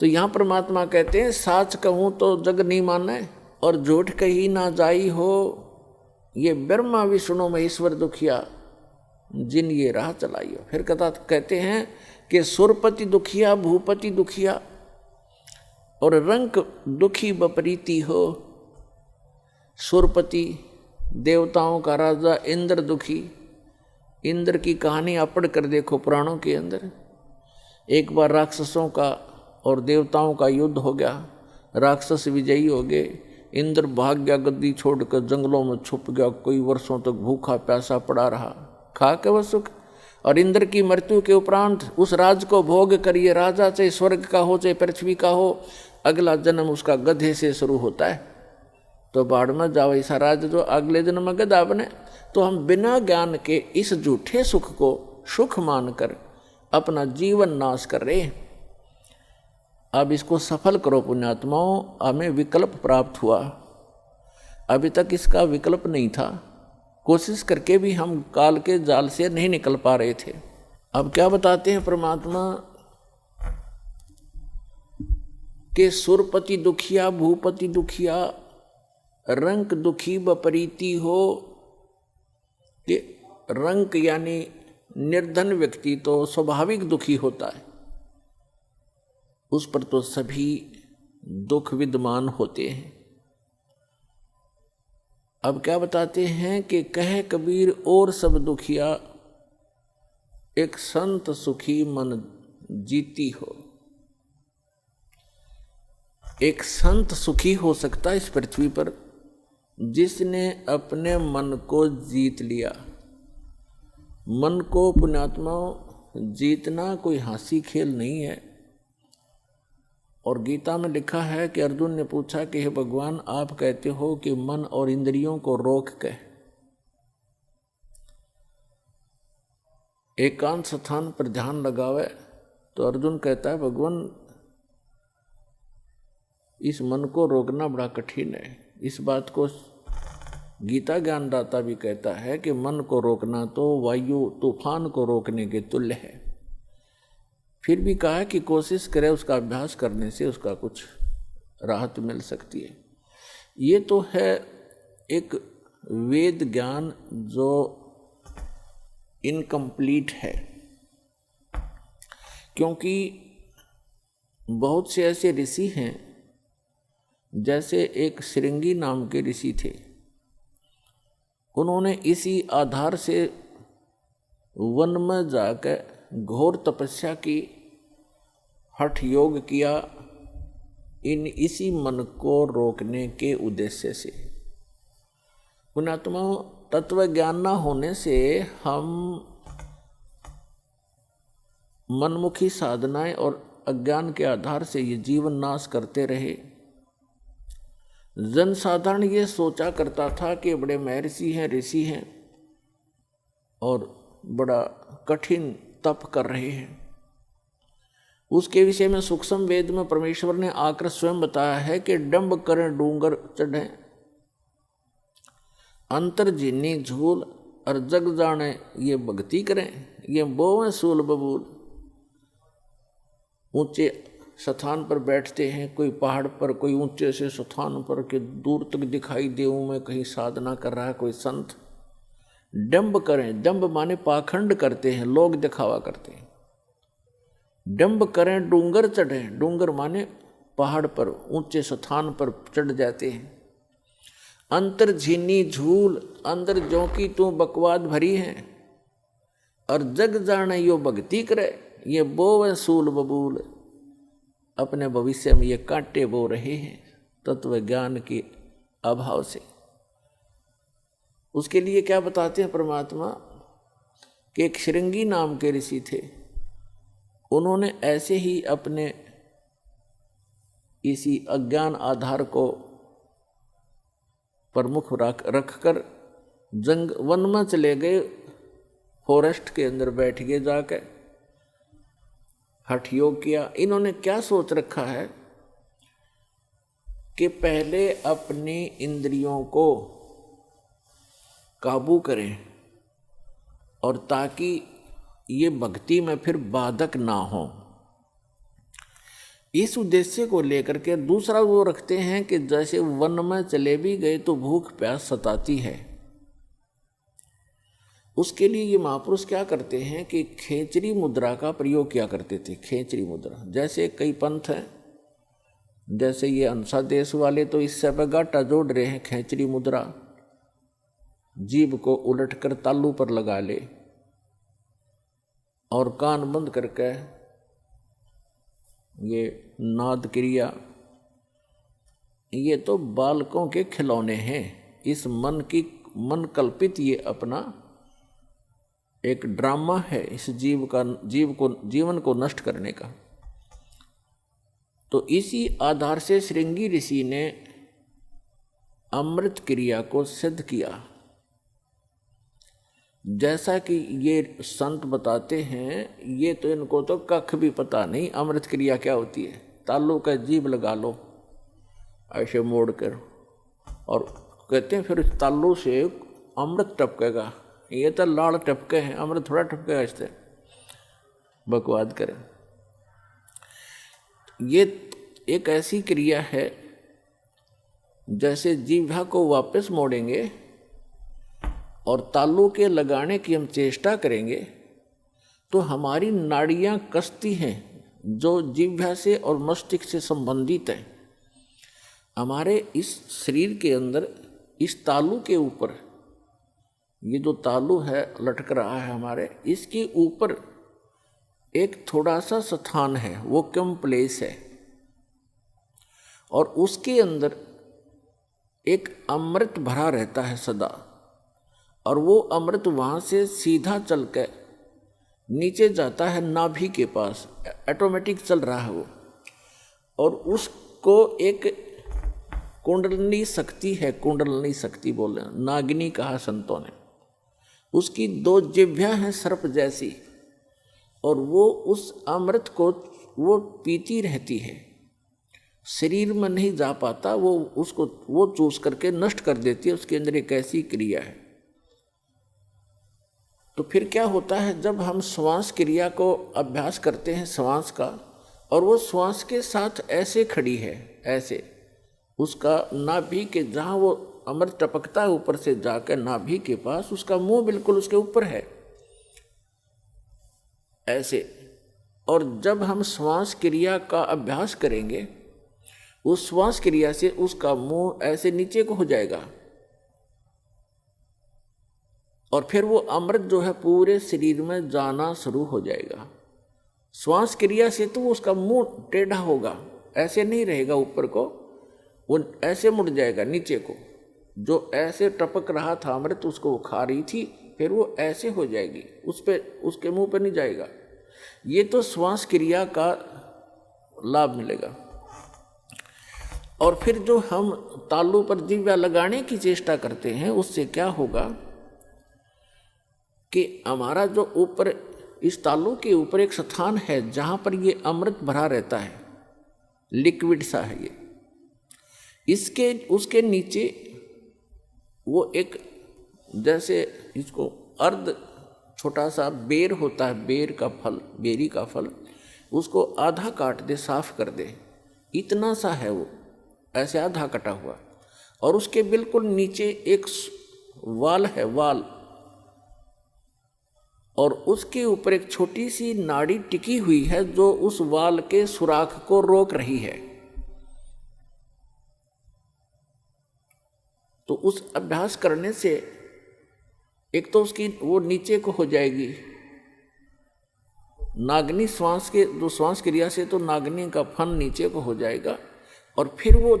तो यहाँ परमात्मा कहते हैं साच कहूँ तो जग नहीं माने और झूठ कही ना जाई हो, ये ब्रह्मा विष्णु महेश्वर दुखिया जिन ये राह चलाई हो। फिर कहते हैं कि सुरपति दुखिया भूपति दुखिया और रंक दुखी बपरीती हो। सुरपति देवताओं का राजा इंद्र दुखी। इंद्र की कहानी आप पढ़ कर देखो पुराणों के अंदर। एक बार राक्षसों का और देवताओं का युद्ध हो गया, राक्षस विजयी हो गए, इंद्र भाग गया, गद्दी छोड़कर जंगलों में छुप गया, कोई वर्षों तक भूखा प्यासा पड़ा रहा, खा के वह सुख। और इंद्र की मृत्यु के उपरांत उस राज को भोग करिए, राजा चाहे स्वर्ग का हो चाहे पृथ्वी का हो, अगला जन्म उसका गधे से शुरू होता है। तो बाढ़ में जाओ ऐसा राज जो अगले जन्म में गधा बने। तो हम बिना ज्ञान के इस झूठे सुख को सुख मानकर अपना जीवन नाश कर रहे हैं। अब इसको सफल करो पुण्यात्माओं। हमें विकल्प प्राप्त हुआ, अभी तक इसका विकल्प नहीं था। कोशिश करके भी हम काल के जाल से नहीं निकल पा रहे थे। अब क्या बताते हैं परमात्मा के सुरपति दुखिया भूपति दुखिया रंक दुखी बपरीती हो। कि रंक यानी निर्धन व्यक्ति तो स्वाभाविक दुखी होता है, उस पर तो सभी दुख विद्यमान होते हैं। अब क्या बताते हैं कि कहे कबीर और सब दुखिया एक संत सुखी मन जीती हो। एक संत सुखी हो सकता है इस पृथ्वी पर जिसने अपने मन को जीत लिया। मन को पुण्यात्मा जीतना कोई हंसी खेल नहीं है। और गीता में लिखा है कि अर्जुन ने पूछा कि हे भगवान, आप कहते हो कि मन और इंद्रियों को रोक के एकांत स्थान पर ध्यान लगावे। तो अर्जुन कहता है भगवान, इस मन को रोकना बड़ा कठिन है। इस बात को गीता ज्ञानदाता भी कहता है कि मन को रोकना तो वायु तूफान को रोकने के तुल्य है। फिर भी कहा कि कोशिश करे, उसका अभ्यास करने से उसका कुछ राहत मिल सकती है। ये तो है एक वेद ज्ञान जो इनकम्प्लीट है, क्योंकि बहुत से ऐसे ऋषि हैं, जैसे एक श्रृंगी नाम के ऋषि थे। उन्होंने इसी आधार से वन में जाकर घोर तपस्या की, हठ योग किया, इसी मन को रोकने के उद्देश्य से। पुण्यात्मा, तत्व ज्ञान न होने से हम मनमुखी साधनाएं और अज्ञान के आधार से ये जीवन नाश करते रहे। जनसाधारण ये सोचा करता था कि बड़े महर्षि हैं, ऋषि हैं और बड़ा कठिन तप कर रहे हैं। उसके विषय में सूक्ष्म वेद में परमेश्वर ने आकर स्वयं बताया है कि डंब करें डूंगर चढ़े, अंतर जीनी झूल और जग जाने ये भक्ति करें, ये बोवें सूल बबूल। ऊंचे स्थान पर बैठते हैं, कोई पहाड़ पर, कोई ऊंचे से स्थान पर के दूर तक दिखाई देऊं मैं कहीं साधना कर रहा है कोई संत। डंब करें, डंब माने पाखंड करते हैं, लोग दिखावा करते हैं। डंब करें डूंगर चढ़े, डूंगर माने पहाड़ पर ऊंचे स्थान पर चढ़ जाते हैं। अंतर झीनी झूल, अंदर जो की तू बकवाद भरी है, और जग जाने यो भक्ति करे, ये बोवे सूल बबूल। अपने भविष्य में ये कांटे बो रहे हैं तत्व ज्ञान के अभाव से। उसके लिए क्या बताते हैं परमात्मा कि एक श्रृंगी नाम के ऋषि थे। उन्होंने ऐसे ही अपने इसी अज्ञान आधार को प्रमुख रखकर जंग वन में चले गए, फॉरेस्ट के अंदर बैठ गए, जाकर हठ योग किया। इन्होंने क्या सोच रखा है कि पहले अपनी इंद्रियों को काबू करें, और ताकि ये भक्ति में फिर बाधक ना हो। इस उद्देश्य को लेकर के दूसरा वो रखते हैं कि जैसे वन में चले भी गए तो भूख प्यास सताती है। उसके लिए ये महापुरुष क्या करते हैं कि खेचरी मुद्रा का प्रयोग किया करते थे। खेचरी मुद्रा, जैसे कई पंथ हैं, जैसे ये अंसा देश वाले तो इससे पे गाटा जोड़ रहे हैं। खेचरी मुद्रा, जीभ को उलटकर तालू पर लगा ले और कान बंद करके ये नाद क्रिया, ये तो बालकों के खिलौने हैं। इस मन कल्पित ये अपना एक ड्रामा है इस जीवन को नष्ट करने का। तो इसी आधार से श्रृंगी ऋषि ने अमृत क्रिया को सिद्ध किया। जैसा कि ये संत बताते हैं, ये तो इनको तो कख भी पता नहीं अमृत क्रिया क्या होती है। तालू का जीभ लगा लो ऐसे मोड़ कर, और कहते हैं फिर तालू से अमृत टपकेगा। ये तो लाड़ टपके हैं, अमृत थोड़ा टपकेगा इससे। बकवाद करें। ये एक ऐसी क्रिया है जैसे जीभा को वापस मोड़ेंगे और तालू के लगाने की हम चेष्टा करेंगे तो हमारी नाड़ियां कसती हैं जो जीभा से और मस्तिष्क से संबंधित हैं। हमारे इस शरीर के अंदर इस तालू के ऊपर, ये जो तालू है लटक रहा है हमारे, इसके ऊपर एक थोड़ा सा स्थान है, वो कम प्लेस है, और उसके अंदर एक अमृत भरा रहता है सदा। और वो अमृत वहाँ से सीधा चल कर नीचे जाता है नाभि के पास, ऑटोमेटिक चल रहा है वो। और उसको एक कुंडलनी शक्ति है, कुंडलनी शक्ति बोले, नागिनी कहा संतों ने। उसकी 2 जिह्वा हैं सर्प जैसी, और वो उस अमृत को वो पीती रहती है, शरीर में नहीं जा पाता, वो उसको वो चूस करके नष्ट कर देती है। उसके अंदर एक ऐसी क्रिया है। तो फिर क्या होता है, जब हम श्वास क्रिया को अभ्यास करते हैं श्वास का, और वो श्वास के साथ ऐसे खड़ी है, ऐसे उसका नाभि के जहाँ वो अमृत टपकता है ऊपर से जाकर नाभि के पास, उसका मुंह बिल्कुल उसके ऊपर है ऐसे। और जब हम श्वास क्रिया का अभ्यास करेंगे, उस श्वास क्रिया से उसका मुंह ऐसे नीचे को हो जाएगा, और फिर वो अमृत जो है पूरे शरीर में जाना शुरू हो जाएगा। श्वास क्रिया से तो उसका मुंह टेढ़ा होगा, ऐसे नहीं रहेगा ऊपर को, वो ऐसे मुड़ जाएगा नीचे को। जो ऐसे टपक रहा था अमृत, उसको वो खा रही थी, फिर वो ऐसे हो जाएगी, उस पे उसके मुंह पे नहीं जाएगा। ये तो श्वास क्रिया का लाभ मिलेगा। और फिर जो हम तालू पर जिह्वा लगाने की चेष्टा करते हैं, उससे क्या होगा कि हमारा जो ऊपर इस तालू के ऊपर एक स्थान है जहाँ पर ये अमृत भरा रहता है, लिक्विड सा है ये, इसके उसके नीचे वो एक जैसे इसको अर्ध छोटा सा बेर होता है, बेर का फल, बेरी का फल, उसको आधा काट दे, साफ कर दे, इतना सा है वो, ऐसे आधा कटा हुआ। और उसके बिल्कुल नीचे एक वाल है, वाल, और उसके ऊपर एक छोटी सी नाड़ी टिकी हुई है जो उस वाल के सुराख को रोक रही है। तो उस अभ्यास करने से एक तो उसकी वो नीचे को हो जाएगी नागनी श्वास के, जो श्वास क्रिया से तो नागनी का फन नीचे को हो जाएगा, और फिर वो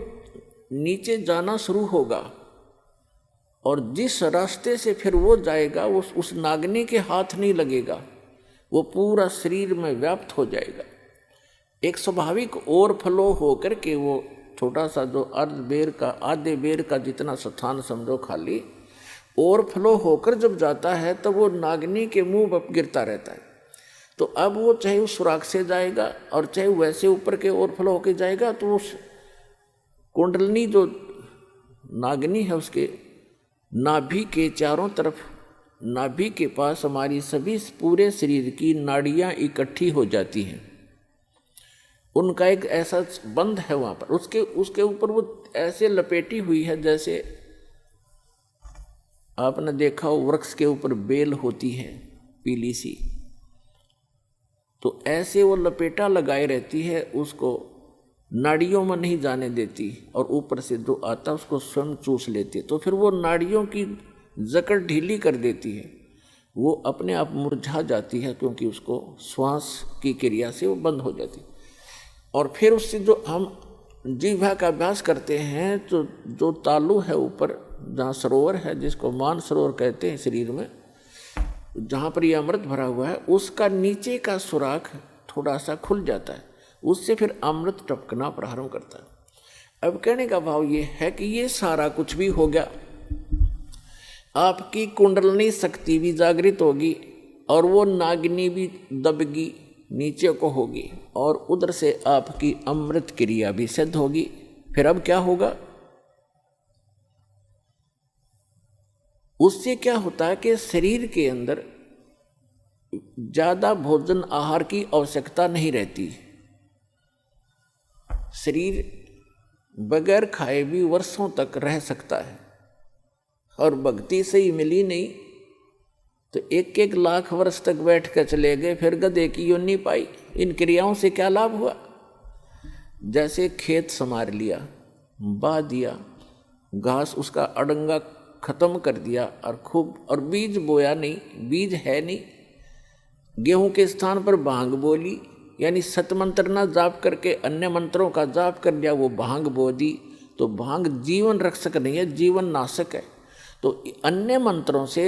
नीचे जाना शुरू होगा। और जिस रास्ते से फिर वो जाएगा वो उस नागनी के हाथ नहीं लगेगा, वो पूरा शरीर में व्याप्त हो जाएगा। एक स्वाभाविक ओवरफ्लो होकर के वो छोटा सा जो अर्ध बेर का, आधे बेर का जितना स्थान समझो खाली, ओवरफ्लो होकर जब जाता है तब वो नागनी के मुंह पर गिरता रहता है। तो अब वो चाहे उस सुराख से जाएगा और चाहे वैसे ऊपर के ओवरफ्लो होकर जाएगा, तो उस कुंडलनी जो नागनी है उसके नाभि के चारों तरफ, नाभि के पास हमारी सभी पूरे शरीर की नाड़ियाँ इकट्ठी हो जाती हैं। उनका एक ऐसा बंध है वहाँ पर, उसके ऊपर वो ऐसे लपेटी हुई है जैसे आपने देखा हो वृक्ष के ऊपर बेल होती है पीली सी, तो ऐसे वो लपेटा लगाए रहती है, उसको नाड़ियों में नहीं जाने देती और ऊपर से जो आता उसको स्वयं चूस लेती है। तो फिर वो नाड़ियों की जकड़ ढीली कर देती है, वो अपने आप मुरझा जाती है क्योंकि उसको श्वास की क्रिया से वो बंद हो जाती है। और फिर उससे जो हम जिह्वा का अभ्यास करते हैं, तो जो तालु है ऊपर जहाँ सरोवर है, जिसको मान सरोवर कहते हैं शरीर में, जहाँ पर ये अमृत भरा हुआ है, उसका नीचे का सुराख थोड़ा सा खुल जाता है, उससे फिर अमृत टपकना प्रारंभ करता है। अब कहने का भाव ये है कि ये सारा कुछ भी हो गया, आपकी कुंडलनी शक्ति भी जागृत होगी और वो नागिनी भी दबगी नीचे को होगी और उधर से आपकी अमृत क्रिया भी सिद्ध होगी। फिर अब क्या होगा, उससे क्या होता है कि शरीर के अंदर ज़्यादा भोजन आहार की आवश्यकता नहीं रहती। शरीर बगैर खाए भी वर्षों तक रह सकता है, और भक्ति से ही मिली नहीं तो 1-1 लाख वर्ष तक बैठ कर चले गए, फिर गधे की योनि पाई। इन क्रियाओं से क्या लाभ हुआ? जैसे खेत संवार लिया, बा दिया, घास उसका अड़ंगा खत्म कर दिया और बीज बोया नहीं, बीज है नहीं, गेहूं के स्थान पर भांग बोली, यानी सतमंत्र ना जाप करके अन्य मंत्रों का जाप कर लिया, वो भांग बो दी। तो भांग जीवन रक्षक नहीं है, जीवन नाशक है। तो अन्य मंत्रों से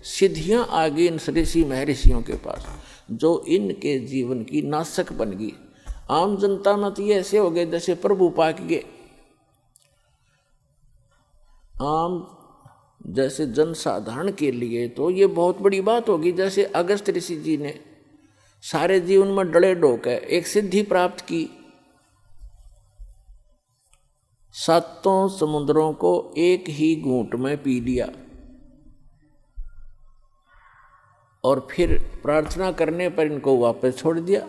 सिद्धियां आ गई इन ऋषि महर्षियों के पास, जो इनके जीवन की नाशक बन गई। आम जनता में तो ये ऐसे हो गए जैसे प्रभु पाक गए। आम जैसे जनसाधारण के लिए तो ये बहुत बड़ी बात होगी। जैसे अगस्त ऋषि जी ने सारे जीवन में डले डोक है एक सिद्धि प्राप्त की, 7 समुद्रों को एक ही घूंट में पी लिया, और फिर प्रार्थना करने पर इनको वापस छोड़ दिया।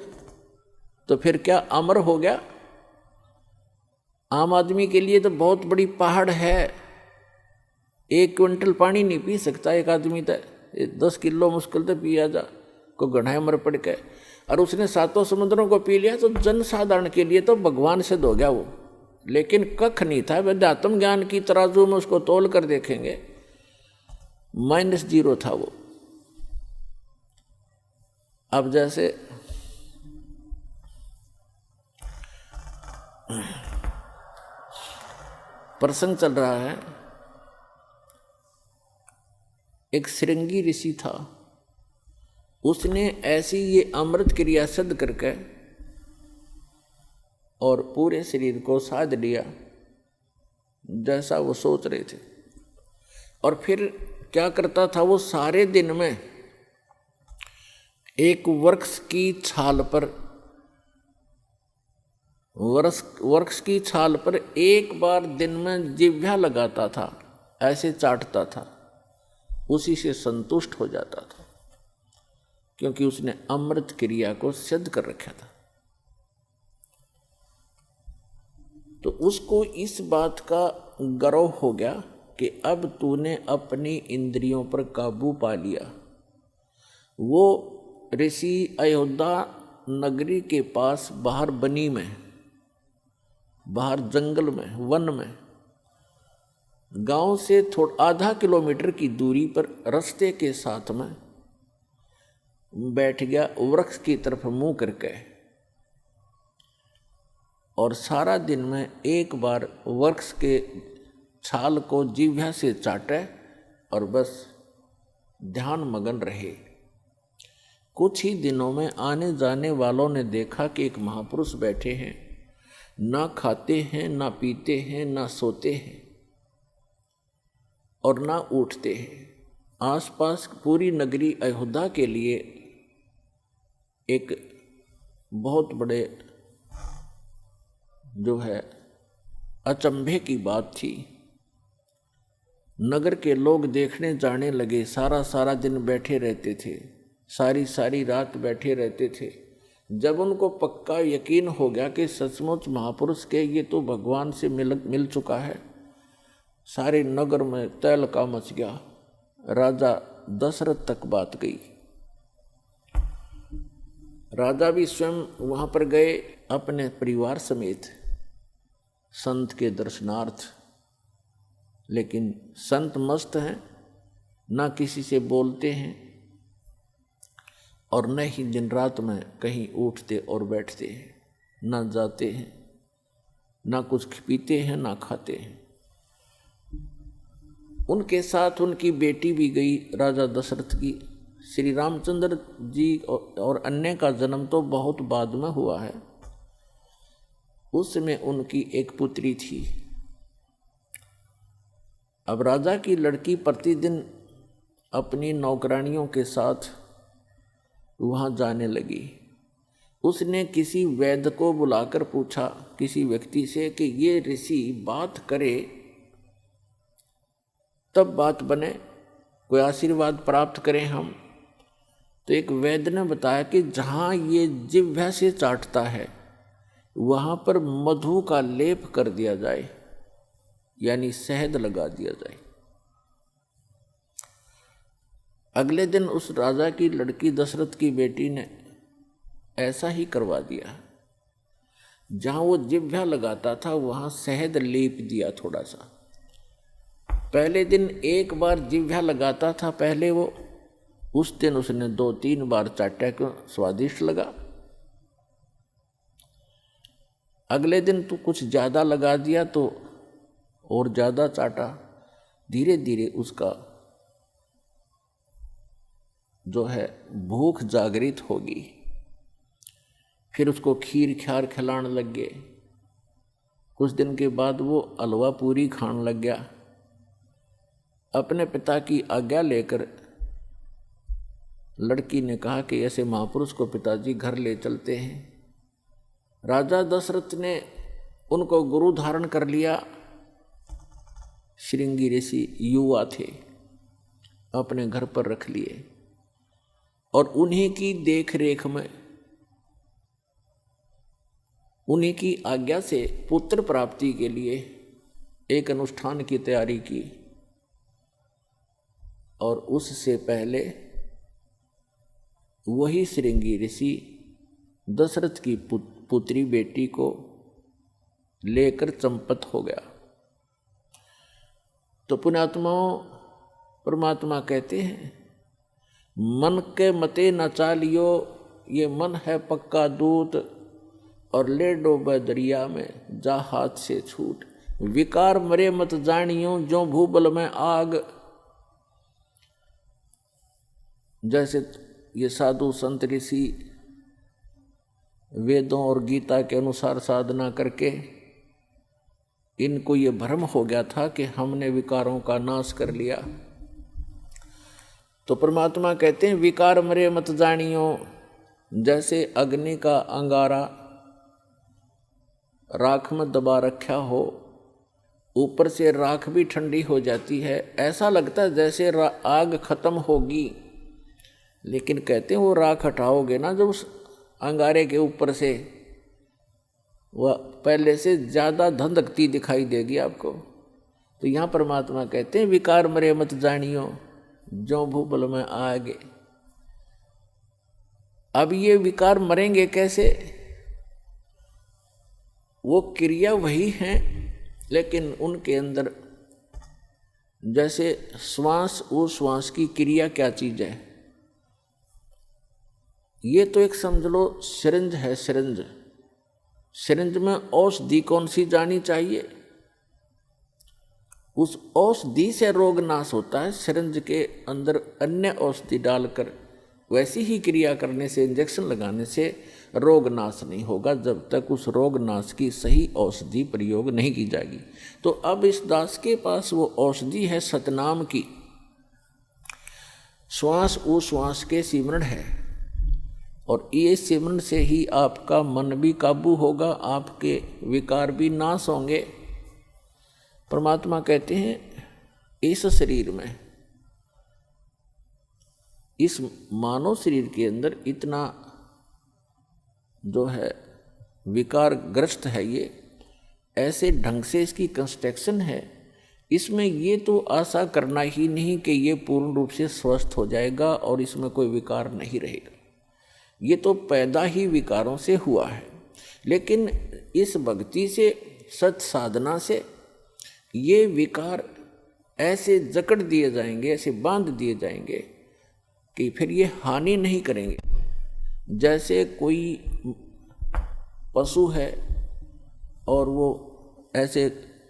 तो फिर क्या अमर हो गया? आम आदमी के लिए तो बहुत बड़ी पहाड़ है, 1 क्विंटल पानी नहीं पी सकता एक आदमी, तो 10 किलो मुश्किल से पिया जा को गढ़ाई मर पड़ के, और उसने 7 समुद्रों को पी लिया। तो जनसाधारण के लिए तो भगवान सिद्ध हो गया वो, लेकिन कख नहीं था। वेदात्म ज्ञान की तराजू में उसको तोल कर देखेंगे, -0 था वो। अब जैसे प्रसंग चल रहा है, एक श्रृंगी ऋषि था, उसने ऐसी ये अमृत क्रिया सिद्ध करके और पूरे शरीर को साध लिया जैसा वो सोच रहे थे। और फिर क्या करता था वो, सारे दिन में एक वृक्ष की छाल पर एक बार दिन में जिह्वा लगाता था, ऐसे चाटता था, उसी से संतुष्ट हो जाता था, क्योंकि उसने अमृत क्रिया को सिद्ध कर रखा था। तो उसको इस बात का गर्व हो गया कि अब तूने अपनी इंद्रियों पर काबू पा लिया। वो ऋषि अयोध्या नगरी के पास बाहर बनी में, बाहर जंगल में, वन में, गांव से आधा किलोमीटर की दूरी पर रास्ते के साथ में बैठ गया, वृक्ष की तरफ मुंह करके, और सारा दिन में एक बार वृक्ष के छाल को जिह्वा से चाटे और बस ध्यान मगन रहे। कुछ ही दिनों में आने जाने वालों ने देखा कि एक महापुरुष बैठे हैं, ना खाते हैं, ना पीते हैं, ना सोते हैं और ना उठते हैं। आसपास पूरी नगरी अयोध्या के लिए एक बहुत बड़े जो है अचंभे की बात थी। नगर के लोग देखने जाने लगे, सारा दिन बैठे रहते थे, सारी रात बैठे रहते थे, जब उनको पक्का यकीन हो गया कि सचमुच महापुरुष के ये तो भगवान से मिल चुका है, सारे नगर में तहलका मच गया। राजा दशरथ तक बात गई। राजा भी स्वयं वहाँ पर गए अपने परिवार समेत संत के दर्शनार्थ, लेकिन संत मस्त हैं, ना किसी से बोलते हैं और न ही दिन रात में कहीं उठते और बैठते हैं, ना जाते हैं, ना कुछ पीते हैं, ना खाते हैं। उनके साथ उनकी बेटी भी गई राजा दशरथ की। श्री रामचंद्र जी और अन्य का जन्म तो बहुत बाद में हुआ है। उसमें उनकी एक पुत्री थी। अब राजा की लड़की प्रतिदिन अपनी नौकरानियों के साथ वहाँ जाने लगी। उसने किसी वैद्य को बुलाकर पूछा किसी व्यक्ति से कि ये ऋषि बात करे तब बात बने, कोई आशीर्वाद प्राप्त करें हम। तो एक वैद्य ने बताया कि जहाँ ये जिह्वा से चाटता है वहाँ पर मधु का लेप कर दिया जाए, यानी शहद लगा दिया जाए। अगले दिन उस राजा की लड़की दशरथ की बेटी ने ऐसा ही करवा दिया। जहाँ वो जिह्वा लगाता था वहाँ शहद लेप दिया थोड़ा सा। पहले दिन एक बार जिह्वा लगाता था, पहले वो उस दिन उसने 2-3 बार चाटा, क्यों स्वादिष्ट लगा। अगले दिन तो कुछ ज़्यादा लगा दिया तो और ज़्यादा चाटा। धीरे धीरे उसका जो है भूख जागृत होगी। फिर उसको खीर ख्यार खिलाने लग गए। कुछ दिन के बाद वो हलवा पूरी खाने लग गया। अपने पिता की आज्ञा लेकर लड़की ने कहा कि ऐसे महापुरुष को पिताजी घर ले चलते हैं। राजा दशरथ ने उनको गुरु धारण कर लिया। श्रृंगी ऋषि युवा थे, अपने घर पर रख लिए और उन्हीं की देख रेख में, उन्हीं की आज्ञा से पुत्र प्राप्ति के लिए एक अनुष्ठान की तैयारी की। और उससे पहले वही श्रृंगी ऋषि दशरथ की पुत्री बेटी को लेकर चंपत हो गया। तो पुण्यात्माओं, परमात्मा कहते हैं मन के मते न चालियो, ये मन है पक्का दूत, और ले डोबे दरिया में जा हाथ से छूट। विकार मरे मत जानियो, जो भूबल में आग। जैसे ये साधु संत ऋषि वेदों और गीता के अनुसार साधना करके इनको ये भ्रम हो गया था कि हमने विकारों का नाश कर लिया। तो परमात्मा कहते हैं विकार मरे मत जानियो। जैसे अग्नि का अंगारा राख में दबा रखा हो, ऊपर से राख भी ठंडी हो जाती है, ऐसा लगता है जैसे आग खत्म होगी, लेकिन कहते हैं वो राख हटाओगे ना जब उस अंगारे के ऊपर से, वह पहले से ज़्यादा धधकती दिखाई देगी आपको। तो यहाँ परमात्मा कहते हैं विकार मरे मत जानियो, जो भूबल में आगे। अब ये विकार मरेंगे कैसे? वो क्रिया वही हैं, लेकिन उनके अंदर जैसे श्वास उश्वास की क्रिया क्या चीज़ है, ये तो एक समझ लो सिरिंज है। सिरिंज में औषधि कौन सी जानी चाहिए, उस औषधि से रोग नाश होता है। सिरिंज के अंदर अन्य औषधि डालकर वैसी ही क्रिया करने से, इंजेक्शन लगाने से रोग नाश नहीं होगा जब तक उस रोग नाश की सही औषधि प्रयोग नहीं की जाएगी। तो अब इस दास के पास वो औषधि है सतनाम की, श्वास उश्वास के सिमरण है, और ये सिमरण से ही आपका मन भी काबू होगा, आपके विकार भी नाश होंगे। परमात्मा कहते हैं इस शरीर में, इस मानव शरीर के अंदर इतना जो है विकारग्रस्त है, ये ऐसे ढंग से इसकी कंस्ट्रक्शन है, इसमें ये तो आशा करना ही नहीं कि ये पूर्ण रूप से स्वस्थ हो जाएगा और इसमें कोई विकार नहीं रहेगा। ये तो पैदा ही विकारों से हुआ है। लेकिन इस भक्ति से, सत साधना से ये विकार ऐसे जकड़ दिए जाएंगे, ऐसे बांध दिए जाएंगे कि फिर ये हानि नहीं करेंगे। जैसे कोई पशु है और वो ऐसे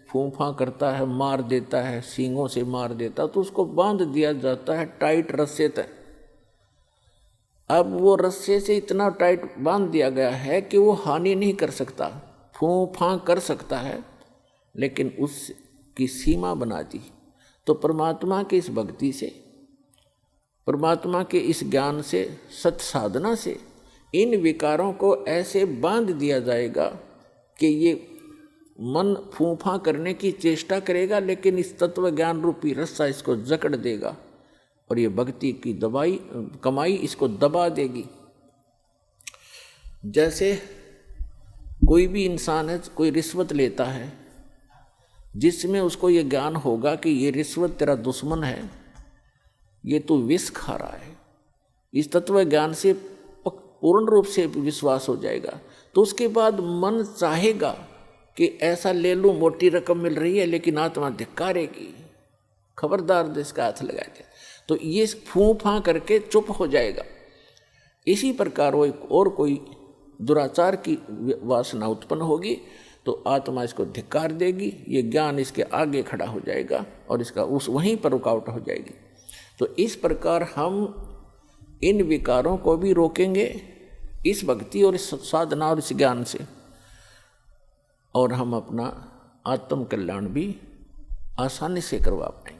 फूंफा करता है, मार देता है, सींगों से मार देता है, तो उसको बांध दिया जाता है टाइट रस्से तक। अब वो रस्से से इतना टाइट बांध दिया गया है कि वो हानि नहीं कर सकता, फूंफा कर सकता है, लेकिन उसकी सीमा बना दी। तो परमात्मा की इस भक्ति से, परमात्मा के इस ज्ञान से, सत साधना से इन विकारों को ऐसे बांध दिया जाएगा कि ये मन फूंफा करने की चेष्टा करेगा, लेकिन इस तत्व ज्ञान रूपी रस्सा इसको जकड़ देगा और ये भक्ति की कमाई इसको दबा देगी। जैसे कोई भी इंसान है, कोई रिश्वत लेता है, जिसमें उसको ये ज्ञान होगा कि ये रिश्वत तेरा दुश्मन है, ये तो विष खा रहा है, इस तत्व ज्ञान से पूर्ण रूप से विश्वास हो जाएगा, तो उसके बाद मन चाहेगा कि ऐसा ले लूं, मोटी रकम मिल रही है, लेकिन आत्मा धिक्कारेगी, खबरदार इसका हाथ लगा दे, तो ये फूंफा करके चुप हो जाएगा। इसी प्रकार वो और कोई दुराचार की वासना उत्पन्न होगी तो आत्मा इसको धिक्कार देगी, ये ज्ञान इसके आगे खड़ा हो जाएगा और इसका उस वहीं पर रुकावट हो जाएगी। तो इस प्रकार हम इन विकारों को भी रोकेंगे इस भक्ति और इस साधना और इस ज्ञान से, और हम अपना आत्म कल्याण भी आसानी से करवा पाएंगे।